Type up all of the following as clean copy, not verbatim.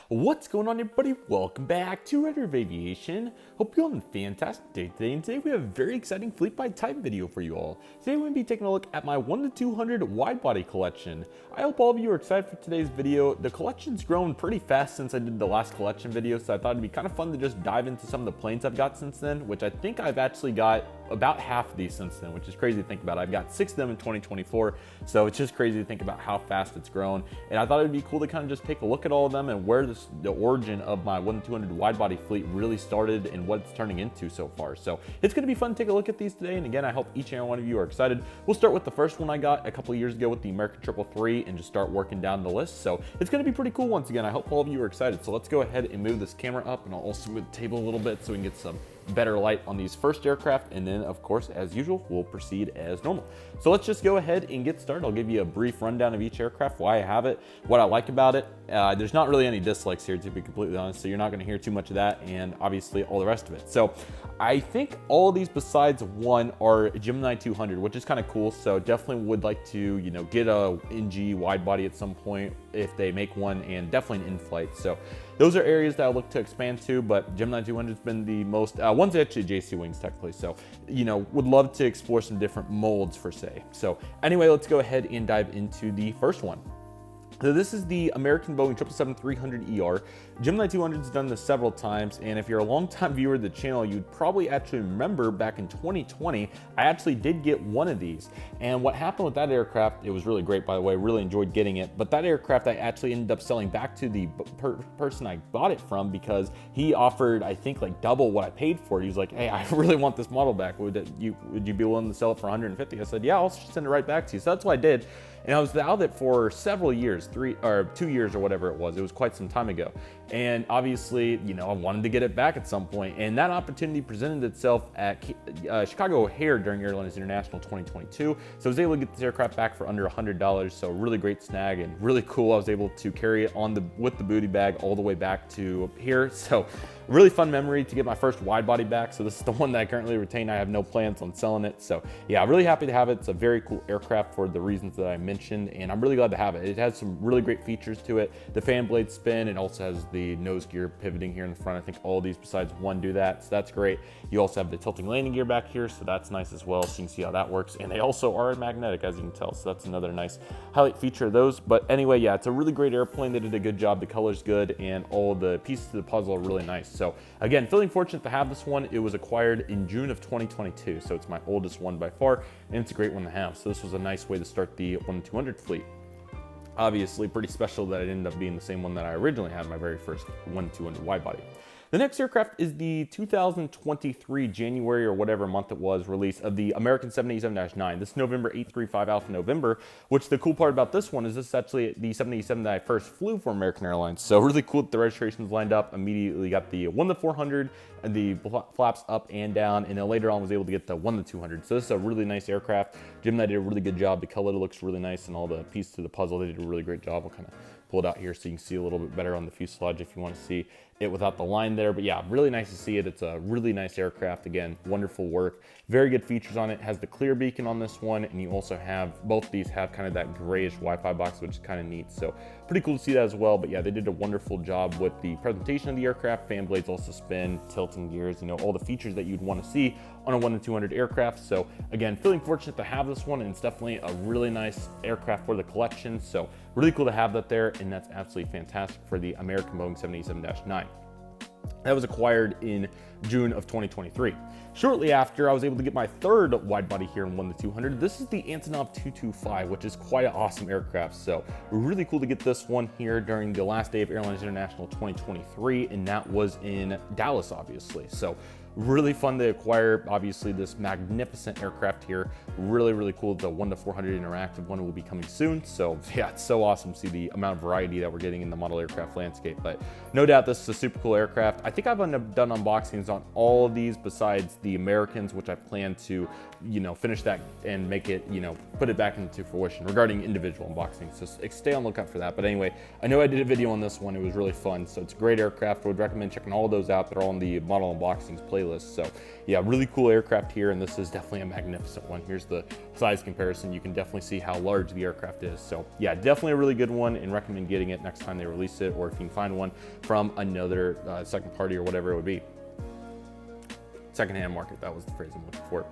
What's going on, everybody? Welcome back to Redriveraviation. Hope you're on a fantastic day today, and today we have a very exciting fleet by type video for you all. Today we're going to be taking a look at my 1 to 200 wide-body collection. I hope all of you are excited for today's video. The collection's grown pretty fast since I did the last collection video, so I thought it'd be kind of fun to just dive into some of the planes I've got since then, which I think I've actually got about half of these since then, which is crazy to think about. I've got 6 of them in 2024, so it's just crazy to think about how fast it's grown. And I thought it'd be cool to kind of just take a look at all of them and where the origin of my 1 to 200 wide body fleet really started and what it's turning into so far. So it's going to be fun to take a look at these today. And again, I hope each and every one of you are excited. We'll start with the first one I got a couple of years ago with the American 333 and just start working down the list. So it's going to be pretty cool once again. I hope all of you are excited. So let's go ahead and move this camera up, and I'll also move the table a little bit so we can get some better light on these first aircraft, and then of course, as usual, we'll proceed as normal. So let's just go ahead and get started. I'll give you a brief rundown of each aircraft, why I have it, what I like about it. There's not really any dislikes here, to be completely honest, so you're not going to hear too much of that, and obviously all the rest of it. So I think all of these besides one are Gemini 200, which is kind of cool. So definitely would like to, get a NG wide body at some point if they make one, and definitely an in-flight. So those are areas that I look to expand to, but Gemini 200 has been the most, one's actually JC Wings technically. So, would love to explore some different molds per se. So anyway, let's go ahead and dive into the first one. So this is the American Boeing 777-300ER. Gemini 200's done this several times, and if you're a long-time viewer of the channel, you'd probably actually remember back in 2020, I actually did get one of these. And what happened with that aircraft, it was really great, by the way, really enjoyed getting it, but that aircraft I actually ended up selling back to the person I bought it from, because he offered, I think, like double what I paid for it. He was like, hey, I really want this model back. Would you be willing to sell it for 150? I said, yeah, I'll send it right back to you. So that's what I did. And I was without it for several years, 2 years or whatever it was. It was quite some time ago. And obviously, I wanted to get it back at some point. And that opportunity presented itself at Chicago O'Hare during Airlines International 2022. So I was able to get this aircraft back for under $100. So really great snag and really cool. I was able to carry it with the booty bag all the way back to here. So really fun memory to get my first wide body back. So this is the one that I currently retain. I have no plans on selling it. So yeah, really happy to have it. It's a very cool aircraft for the reasons that I mentioned, and I'm really glad to have it. It has some really great features to it. The fan blade spin, it also has the nose gear pivoting here in the front. I think all of these besides one do that, so that's great. You also have the tilting landing gear back here, so that's nice as well, so you can see how that works. And they also are magnetic, as you can tell, so that's another nice highlight feature of those. But anyway, yeah, it's a really great airplane. They did a good job. The color's good, and all the pieces to the puzzle are really nice. So again, feeling fortunate to have this one. It was acquired in June of 2022, so it's my oldest one by far, and it's a great one to have. So this was a nice way to start the 1 to 200 fleet. Obviously pretty special that it ended up being the same one that I originally had, my very first 1 to 200 wide body. The next aircraft is the 2023 January or whatever month it was release of the American 787-9. This November 835 Alpha November, which the cool part about this one is this is actually the 787 that I first flew for American Airlines. So really cool that the registrations lined up. Immediately got the 1 to 400 and the flaps up and down, and then later on was able to get the 1 to 200. So this is a really nice aircraft. Gemini did a really good job. The color looks really nice, and all the pieces to the puzzle, they did a really great job. I'll kind of pull it out here so you can see a little bit better on the fuselage if you want to see it without the line there. But yeah, really nice to see it. It's a really nice aircraft. Again, wonderful work. Very good features on it. Has the clear beacon on this one, and you also have, both these have kind of that grayish Wi-Fi box, which is kind of neat. So pretty cool to see that as well. But yeah, they did a wonderful job with the presentation of the aircraft. Fan blades also spin, tilting gears, all the features that you'd want to see on a 1 to 200 aircraft. So again, feeling fortunate to have this one, and it's definitely a really nice aircraft for the collection. So really cool to have that there, and that's absolutely fantastic for the American Boeing 787-9. That was acquired in June of 2023. Shortly after, I was able to get my third wide body here in 1 to 200. This is the Antonov 225, which is quite an awesome aircraft. So really cool to get this one here during the last day of Airlines International 2023, and that was in Dallas, obviously. So really fun to acquire. Obviously, this magnificent aircraft here. Really, really cool. The 1 to 400 interactive one will be coming soon. So yeah, it's so awesome to see the amount of variety that we're getting in the model aircraft landscape. But no doubt this is a super cool aircraft. I think I've done unboxings on all of these besides the Americans, which I plan to, finish that and make it, put it back into fruition regarding individual unboxings. So stay on the lookout for that. But anyway, I know I did a video on this one. It was really fun. So it's a great aircraft. I would recommend checking all of those out. They're all in the model unboxings playlist playlist. So yeah, really cool aircraft here, and this is definitely a magnificent one. Here's the size comparison. You can definitely see how large the aircraft is. So yeah, definitely a really good one, and recommend getting it next time they release it, or if you can find one from another second party or whatever it would be. Secondhand market, that was the phrase I'm looking for.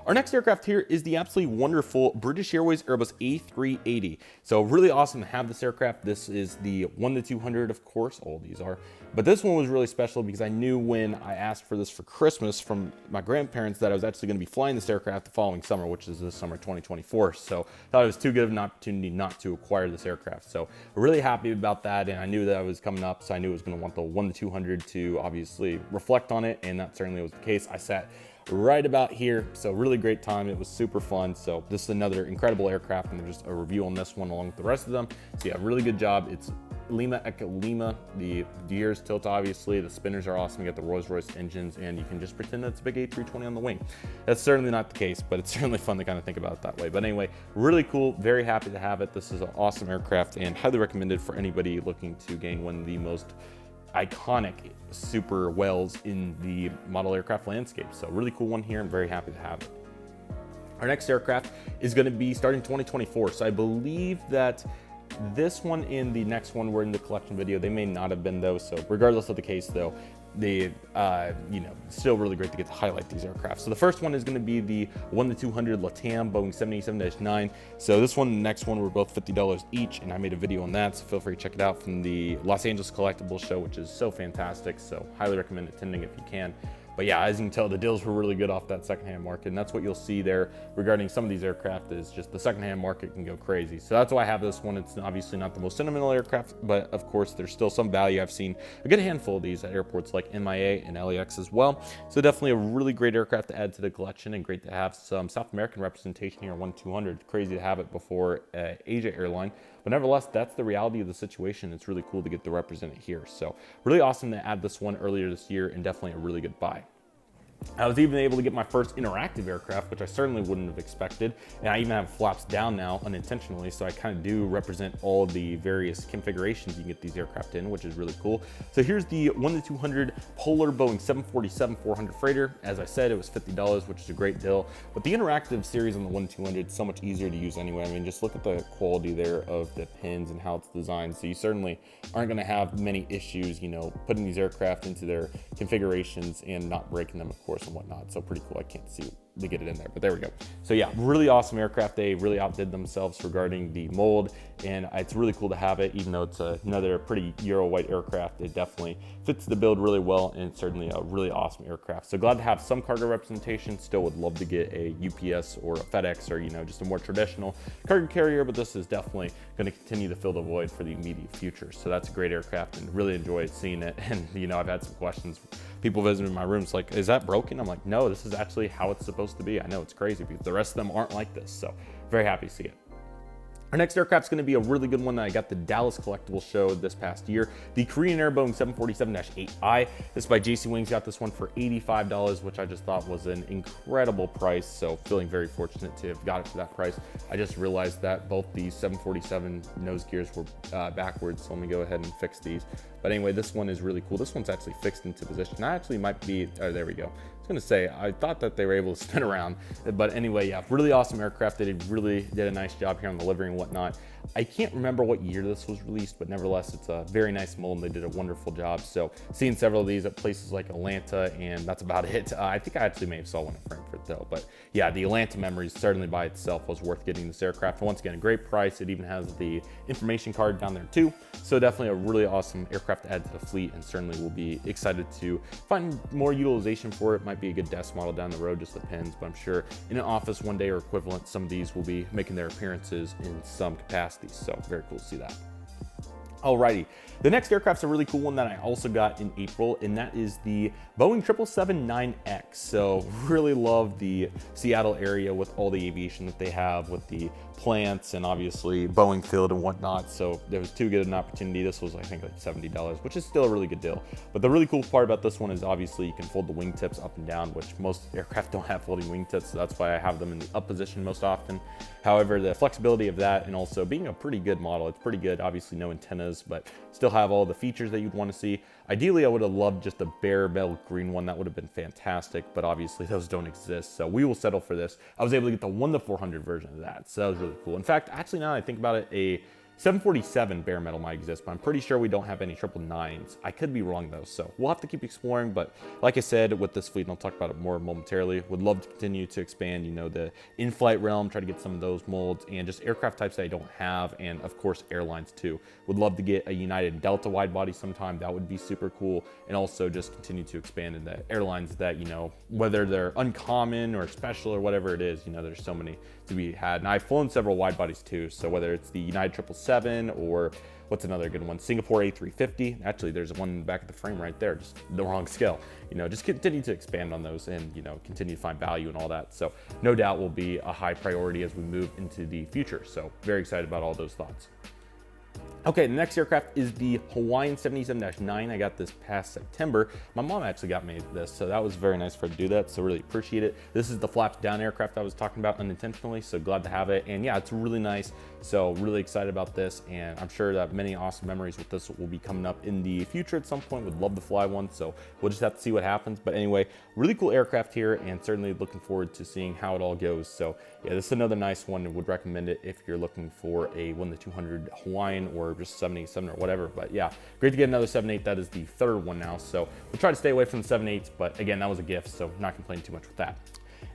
Our next aircraft here is the absolutely wonderful British Airways Airbus A380. So really awesome to have this aircraft. This is the 1-200, of course, all these are. But this one was really special because I knew when I asked for this for Christmas from my grandparents that I was actually going to be flying this aircraft the following summer, which is this summer 2024. So I thought it was too good of an opportunity not to acquire this aircraft. So really happy about that, and I knew that I was coming up, so I knew I was going to want the 1-200 to obviously reflect on it, and that certainly was the case. I sat right about here, so really great time. It was super fun. So this is another incredible aircraft, and there's a review on this one along with the rest of them. So yeah, really good job. It's Lima Echo Lima. The gears tilt, obviously. The spinners are awesome. You got the Rolls-Royce engines, and you can just pretend that it's a big A320 on the wing. That's certainly not the case, but it's certainly fun to kind of think about it that way. But anyway, really cool. Very happy to have it. This is an awesome aircraft, and highly recommended for anybody looking to gain one of the most iconic super wells in the model aircraft landscape. So really cool one here, and very happy to have it. Our next aircraft is going to be starting 2024. So I believe that this one and the next one were in the collection video. They may not have been though. So regardless of the case though, they, still really great to get to highlight these aircraft. So the first one is going to be the 1-200 LATAM Boeing 787-9. So this one and the next one were both $50 each, and I made a video on that, so feel free to check it out from the Los Angeles Collectibles show, which is so fantastic. So highly recommend attending if you can. But yeah, as you can tell, the deals were really good off that secondhand market, and that's what you'll see there regarding some of these aircraft is just the secondhand market can go crazy. So that's why I have this one. It's obviously not the most sentimental aircraft, but of course there's still some value. I've seen a good handful of these at airports like MIA and LAX as well. So definitely a really great aircraft to add to the collection, and great to have some South American representation here on 1-200. Crazy to have it before Asia airline. But nevertheless, that's the reality of the situation. It's really cool to get to represent it here. So really awesome to add this one earlier this year, and definitely a really good buy. I was even able to get my first interactive aircraft, which I certainly wouldn't have expected. And I even have flaps down now unintentionally, so I kind of do represent all the various configurations you can get these aircraft in, which is really cool. So here's the 1-200 Polar Boeing 747-400 freighter. As I said, it was $50, which is a great deal. But the interactive series on the 1-200 is so much easier to use anyway. I mean, just look at the quality there of the pins and how it's designed. So you certainly aren't going to have many issues, putting these aircraft into their configurations and not breaking them, of course, and whatnot. So pretty cool. I can't see to get it in there, but there we go. So yeah, really awesome aircraft. They really outdid themselves regarding the mold, and it's really cool to have it, even though it's another pretty Euro white aircraft. It definitely fits the build really well, and it's certainly a really awesome aircraft. So glad to have some cargo representation. Still would love to get a UPS or a FedEx, or just a more traditional cargo carrier, but this is definitely going to continue to fill the void for the immediate future. So that's a great aircraft, and really enjoyed seeing it. And I've had some questions. People visiting my rooms like, is that broken? I'm like, no, this is actually how it's supposed to be. I know it's crazy because the rest of them aren't like this. So very happy to see it. Our next aircraft is going to be a really good one that I got the Dallas Collectibles show this past year. The Korean Air Boeing 747-8I. This is by JC Wings. Got this one for $85, which I just thought was an incredible price. So feeling very fortunate to have got it for that price. I just realized that both the 747 nose gears were backwards. So let me go ahead and fix these. But anyway, this one is really cool. This one's actually fixed into position. I actually might be, oh, there we go. I was gonna say, I thought that they were able to spin around, but anyway, yeah, really awesome aircraft. They really did a nice job here on the livery and whatnot. I can't remember what year this was released, but nevertheless, it's a very nice mold, and they did a wonderful job. So seeing several of these at places like Atlanta, and that's about it. I think I actually may have saw one in Frankfurt though, but yeah, the Atlanta memories certainly by itself was worth getting this aircraft. And once again, a great price. It even has the information card down there too. So definitely a really awesome aircraft to add to the fleet, and certainly will be excited to find more utilization for it. Might be a good desk model down the road, just depends, but I'm sure in an office one day or equivalent, some of these will be making their appearances in some capacity. So very cool to see that. Alrighty, the next aircraft's a really cool one that I also got in April, and that is the Boeing 777-9X. So really love the Seattle area with all the aviation that they have with the plants and obviously Boeing Field and whatnot. So there was too good an opportunity. This was, I think, like $70, which is still a really good deal. But the really cool part about this one is obviously you can fold the wingtips up and down, which most aircraft don't have folding wingtips. So that's why I have them in the up position most often. However, the flexibility of that, and also being a pretty good model, it's pretty good. Obviously no antennas cameras, but still have all the features that you'd want to see. Ideally, I would have loved just a bare metal green one. That would have been fantastic, but obviously those don't exist, so we will settle for this. I was able to get the 1-400 version of that, so that was really cool. In fact, actually, now that I think about it, a 747 bare metal might exist, but I'm pretty sure we don't have any 999s. I could be wrong though, so we'll have to keep exploring. But like I said, with this fleet, and I'll talk about it more momentarily, would love to continue to expand, you know, the in-flight realm, try to get some of those molds, and just aircraft types that I don't have, and of course airlines too. Would love to get a United Delta wide body sometime. That would be super cool, and also just continue to expand in the airlines that, you know, whether they're uncommon or special or whatever it is, you know, there's so many to be had. And I've flown several wide bodies too, so whether it's the United 777 or what's another good one, Singapore A350. Actually, there's one in the back of the frame right there, just the wrong scale. You know, just continue to expand on those and, you know, continue to find value and all that. So no doubt will be a high priority as we move into the future. So very excited about all those thoughts. Okay, the next aircraft is the Hawaiian 77-9. I got this past September. My mom actually got me this, so that was very nice for her to do that, so really appreciate it. This is the flaps down aircraft I was talking about unintentionally, so glad to have it. And yeah, it's really nice, so really excited about this, and I'm sure that many awesome memories with this will be coming up in the future at some point. Would love to fly one, so we'll just have to see what happens. But anyway, really cool aircraft here, and certainly looking forward to seeing how it all goes. So yeah, this is another nice one. Would recommend it if you're looking for a 1-200 Hawaiian or just 787 or whatever. But yeah, great to get another 7.8. That is the third one now, so we'll try to stay away from the 7.8s, but again, that was a gift, so not complaining too much with that.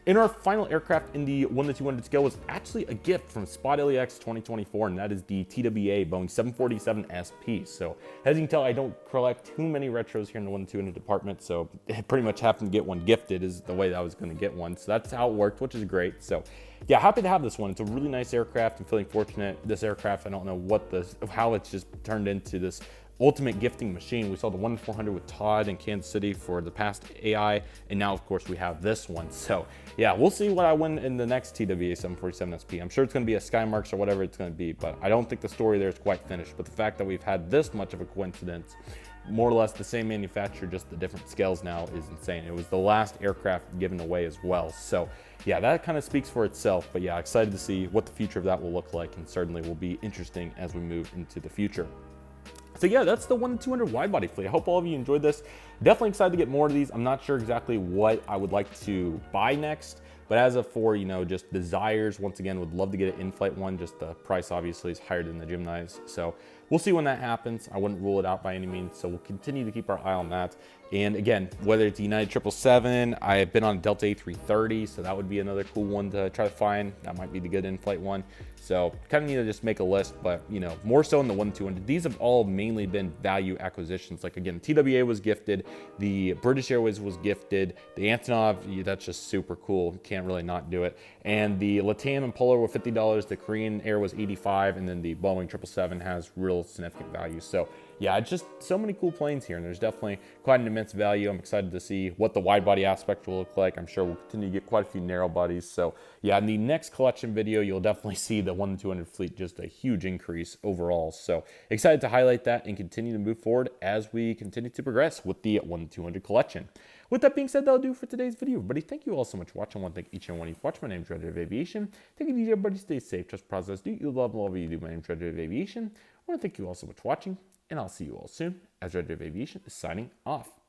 And our final aircraft in the 1-200 scale was actually a gift from Spot LEX 2024, and that is the TWA Boeing 747 SP. So as you can tell, I don't collect too many retros here in the 1-200 department, so I pretty much happened to get one gifted is the way that I was going to get one. So that's how it worked, which is great. So yeah, happy to have this one. It's a really nice aircraft. I'm feeling fortunate. This aircraft, I don't know how it's just turned into this ultimate gifting machine. We saw the 1-400 with Todd in Kansas City for the past AI, and now of course we have this one. So yeah, we'll see what I win in the next TWA 747 SP. I'm sure it's going to be a Skymarks or whatever it's going to be, but I don't think the story there is quite finished. But the fact that we've had this much of a coincidence, more or less the same manufacturer, just the different scales now, is insane. It was the last aircraft given away as well. So yeah, that kind of speaks for itself. But yeah, excited to see what the future of that will look like, and certainly will be interesting as we move into the future. So yeah, that's the 1-200 widebody fleet. I hope all of you enjoyed this. Definitely excited to get more of these. I'm not sure exactly what I would like to buy next, but as of for, you know, just desires, once again, would love to get an in-flight one. Just the price obviously is higher than the Geminis. So we'll see when that happens. I wouldn't rule it out by any means. So we'll continue to keep our eye on that. And again, whether it's United 777, I have been on Delta A330, so that would be another cool one to try to find. That might be the good in-flight one. So kind of need to just make a list, but you know, more so in the 1-200. These have all mainly been value acquisitions. Like again, TWA was gifted, the British Airways was gifted, the Antonov, that's just super cool. Can't really not do it. And the Latam and Polar were $50, the Korean Air was $85, and then the Boeing 777 has real significant value. So yeah, just so many cool planes here, and there's definitely quite an immense value. I'm excited to see what the wide body aspect will look like. I'm sure we'll continue to get quite a few narrow bodies. So yeah, in the next collection video, you'll definitely see the 1-200 fleet, just a huge increase overall. So excited to highlight that and continue to move forward as we continue to progress with the 1-200 collection. With that being said, that'll do for today's video, everybody. Thank you all so much for watching. I want to thank each and one of you for watching. My name is Redriveraviation. Take it easy, everybody. Stay safe. Trust process. Do you love all of you do. My name is Redriveraviation. I want to thank you all so much for watching, and I'll see you all soon as Redriveraviation is signing off.